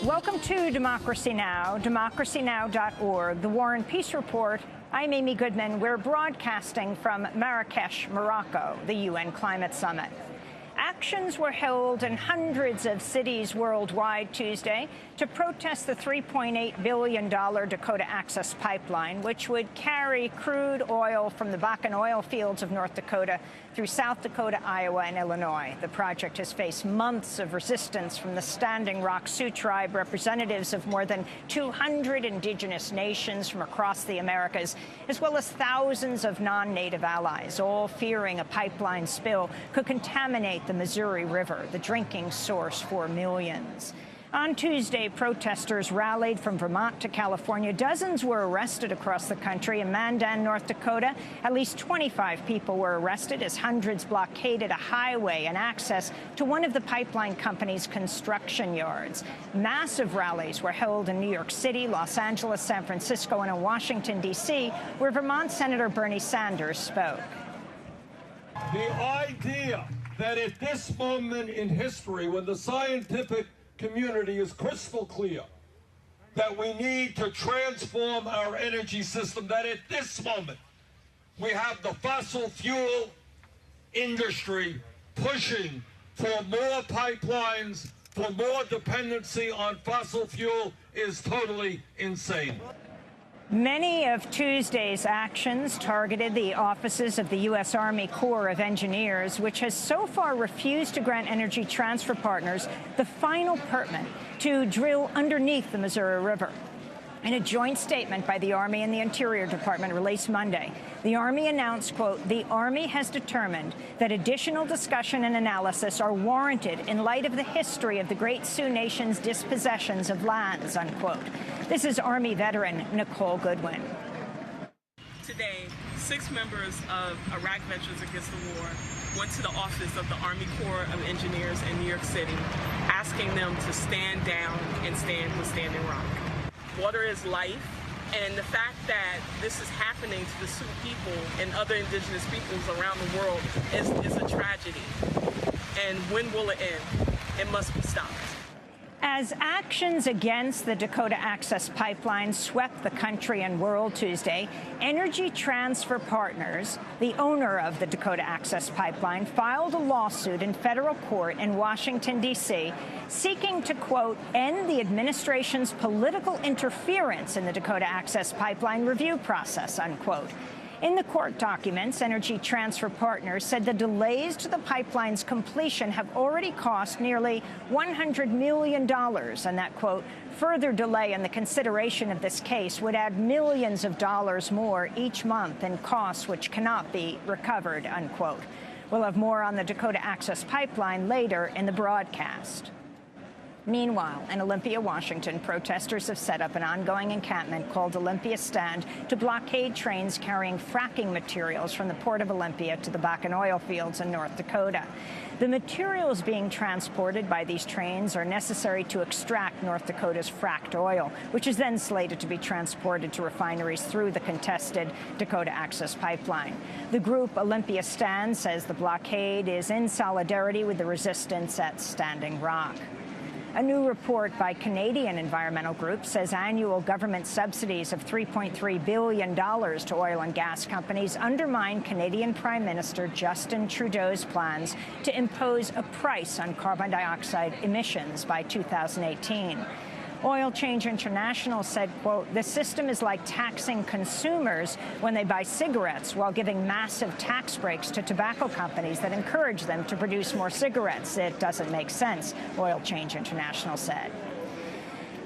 Welcome to Democracy Now!, democracynow.org, the War and Peace Report. I'm Amy Goodman. We're broadcasting from Marrakesh, Morocco, the UN Climate Summit. Actions were held in hundreds of cities worldwide Tuesday to protest the $3.8 billion Dakota Access Pipeline, which would carry crude oil from the Bakken oil fields of North Dakota through South Dakota, Iowa, and Illinois. The project has faced months of resistance from the Standing Rock Sioux Tribe, representatives of more than 200 indigenous nations from across the Americas, as well as thousands of non-native allies, all fearing a pipeline spill could contaminate the Missouri River, the drinking source for millions. On Tuesday, protesters rallied from Vermont to California. Dozens were arrested across the country. In Mandan, North Dakota, at least 25 people were arrested as hundreds blockaded a highway and access to one of the pipeline company's construction yards. Massive rallies were held in New York City, Los Angeles, San Francisco, and in Washington, D.C., where Vermont Senator Bernie Sanders spoke. The idea that at this moment in history, when the scientific community is crystal clear that we need to transform our energy system, that at this moment we have the fossil fuel industry pushing for more pipelines, for more dependency on fossil fuel, is totally insane. Many of Tuesday's actions targeted the offices of the U.S. Army Corps of Engineers, which has so far refused to grant Energy Transfer Partners the final permit to drill underneath the Missouri River. In a joint statement by the Army and the Interior Department released Monday, the Army announced, quote, "The Army has determined that additional discussion and analysis are warranted in light of the history of the Great Sioux Nation's dispossessions of lands," unquote. This is Army veteran Nicole Goodwin. Today, 6 members of Iraq Veterans Against the War went to the office of the Army Corps of Engineers in New York City, asking them to stand down and stand with Standing Rock. Water is life, and the fact that this is happening to the Sioux people and other indigenous peoples around the world is a tragedy. And when will it end? It must be stopped. As actions against the Dakota Access Pipeline swept the country and world Tuesday, Energy Transfer Partners, the owner of the Dakota Access Pipeline, filed a lawsuit in federal court in Washington, D.C., seeking to, quote, "end the administration's political interference in the Dakota Access Pipeline review process," unquote. In the court documents, Energy Transfer Partners said the delays to the pipeline's completion have already cost nearly $100 million, and that, quote, "further delay in the consideration of this case would add millions of dollars more each month in costs which cannot be recovered," unquote. We'll have more on the Dakota Access Pipeline later in the broadcast. Meanwhile, in Olympia, Washington, protesters have set up an ongoing encampment called Olympia Stand to blockade trains carrying fracking materials from the Port of Olympia to the Bakken oil fields in North Dakota. The materials being transported by these trains are necessary to extract North Dakota's fracked oil, which is then slated to be transported to refineries through the contested Dakota Access Pipeline. The group Olympia Stand says the blockade is in solidarity with the resistance at Standing Rock. A new report by Canadian environmental groups says annual government subsidies of $3.3 billion to oil and gas companies undermine Canadian Prime Minister Justin Trudeau's plans to impose a price on carbon dioxide emissions by 2018. Oil Change International said, quote, "The system is like taxing consumers when they buy cigarettes while giving massive tax breaks to tobacco companies that encourage them to produce more cigarettes. It doesn't make sense," Oil Change International said.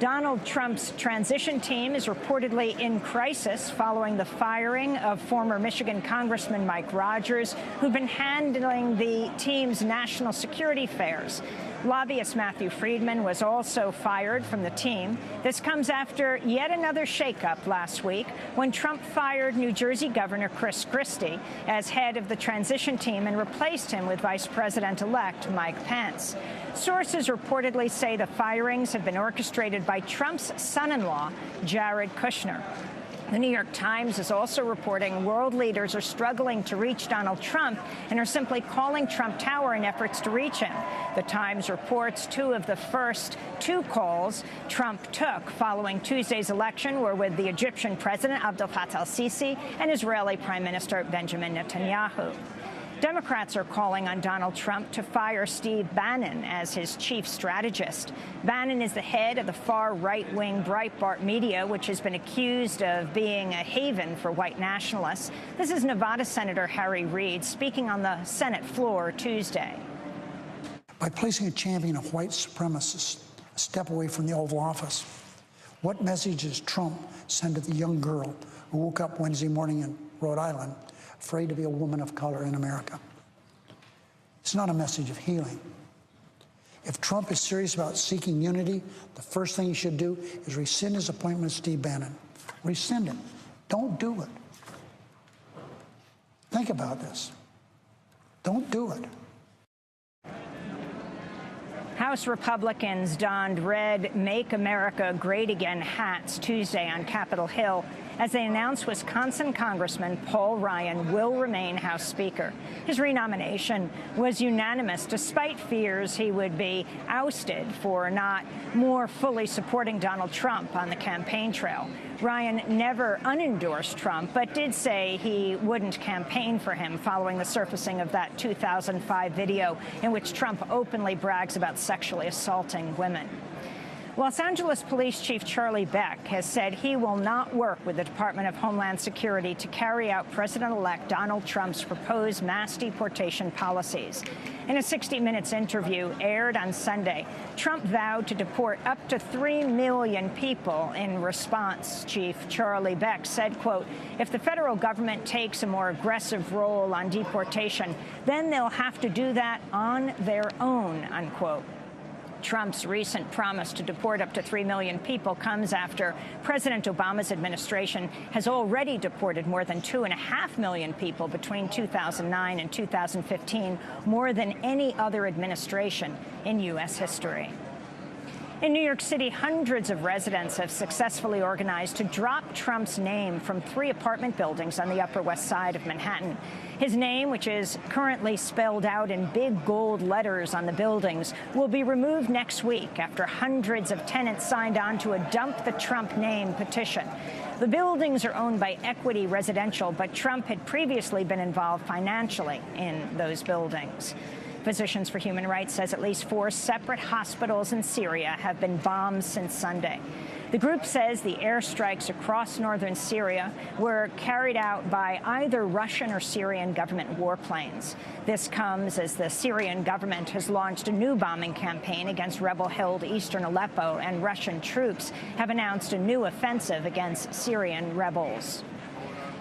Donald Trump's transition team is reportedly in crisis following the firing of former Michigan Congressman Mike Rogers, who'd been handling the team's national security affairs. Lobbyist Matthew Friedman was also fired from the team. This comes after yet another shakeup last week when Trump fired New Jersey Governor Chris Christie as head of the transition team and replaced him with Vice President-elect Mike Pence. Sources reportedly say the firings have been orchestrated by Trump's son-in-law, Jared Kushner. The New York Times is also reporting world leaders are struggling to reach Donald Trump and are simply calling Trump Tower in efforts to reach him. The Times reports two of the first two calls Trump took following Tuesday's election were with the Egyptian President Abdel Fattah al-Sisi and Israeli Prime Minister Benjamin Netanyahu. Democrats are calling on Donald Trump to fire Steve Bannon as his chief strategist. Bannon is the head of the far right-wing Breitbart Media, which has been accused of being a haven for white nationalists. This is Nevada Senator Harry Reid speaking on the Senate floor Tuesday. By placing a champion of white supremacists a step away from the Oval Office, what message does Trump send to the young girl who woke up Wednesday morning in Rhode Island afraid to be a woman of color in America? It's not a message of healing. If Trump is serious about seeking unity, the first thing he should do is rescind his appointment with Steve Bannon. Rescind it. Don't do it. Think about this. Don't do it. House Republicans donned red Make America Great Again hats Tuesday on Capitol Hill as they announced Wisconsin Congressman Paul Ryan will remain House Speaker. His renomination was unanimous despite fears he would be ousted for not more fully supporting Donald Trump on the campaign trail. Ryan never unendorsed Trump, but did say he wouldn't campaign for him following the surfacing of that 2005 video in which Trump openly brags about sexually assaulting women. Los Angeles Police Chief Charlie Beck has said he will not work with the Department of Homeland Security to carry out President-elect Donald Trump's proposed mass deportation policies. In a 60 Minutes interview aired on Sunday, Trump vowed to deport up to 3 million people. In response, Chief Charlie Beck said, quote, "If the federal government takes a more aggressive role on deportation, then they'll have to do that on their own," unquote. Trump's recent promise to deport up to 3 million people comes after President Obama's administration has already deported more than 2.5 million people between 2009 and 2015, more than any other administration in U.S. history. In New York City, hundreds of residents have successfully organized to drop Trump's name from 3 apartment buildings on the Upper West Side of Manhattan. His name, which is currently spelled out in big gold letters on the buildings, will be removed next week after hundreds of tenants signed on to a Dump the Trump Name petition. The buildings are owned by Equity Residential, but Trump had previously been involved financially in those buildings. Physicians for Human Rights says at least 4 separate hospitals in Syria have been bombed since Sunday. The group says the airstrikes across northern Syria were carried out by either Russian or Syrian government warplanes. This comes as the Syrian government has launched a new bombing campaign against rebel-held eastern Aleppo, and Russian troops have announced a new offensive against Syrian rebels.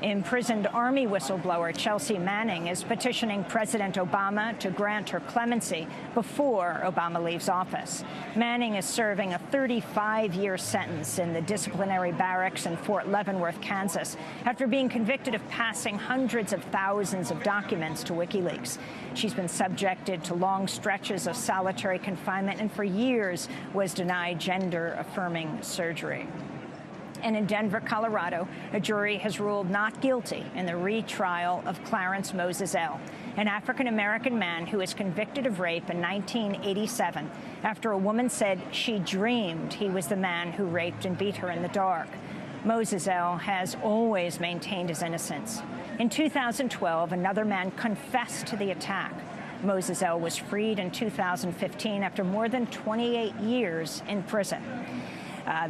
Imprisoned Army whistleblower Chelsea Manning is petitioning President Obama to grant her clemency before Obama leaves office. Manning is serving a 35-year sentence in the disciplinary barracks in Fort Leavenworth, Kansas, after being convicted of passing hundreds of thousands of documents to WikiLeaks. She's been subjected to long stretches of solitary confinement and for years was denied gender-affirming surgery. And in Denver, Colorado, a jury has ruled not guilty in the retrial of Clarence Mosesel, an African-American man who was convicted of rape in 1987 after a woman said she dreamed he was the man who raped and beat her in the dark. Mosesel has always maintained his innocence. In 2012, another man confessed to the attack. Mosesel was freed in 2015 after more than 28 years in prison.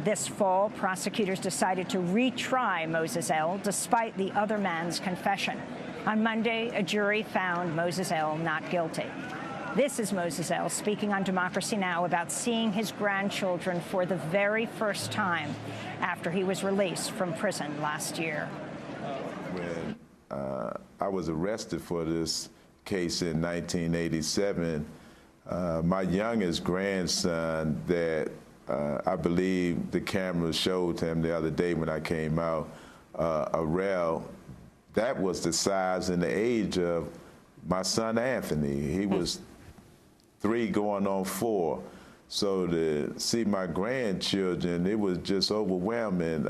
This fall, prosecutors decided to retry Mosesel despite the other man's confession. On Monday, a jury found Mosesel not guilty. This is Mosesel speaking on Democracy Now! About seeing his grandchildren for the very first time after he was released from prison last year. When I was arrested for this case in 1987, my youngest grandson that I believe the camera showed him the other day when I came out, Arel, that was the size and the age of my son Anthony. He was 3 going on 4. So to see my grandchildren, it was just overwhelming.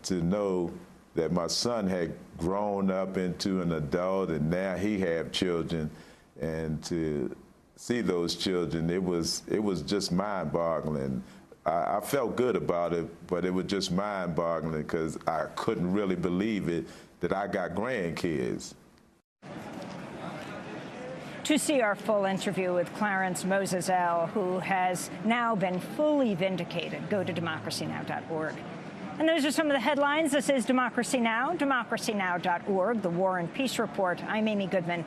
to know that my son had grown up into an adult and now he had children, and to see those children, it was just mind-boggling. I felt good about it, but it was just mind-boggling because I couldn't really believe it that I got grandkids. To see our full interview with Clarence Mosesel, who has now been fully vindicated, go to democracynow.org. And those are some of the headlines. This is Democracy Now!, democracynow.org, the War and Peace Report. I'm Amy Goodman.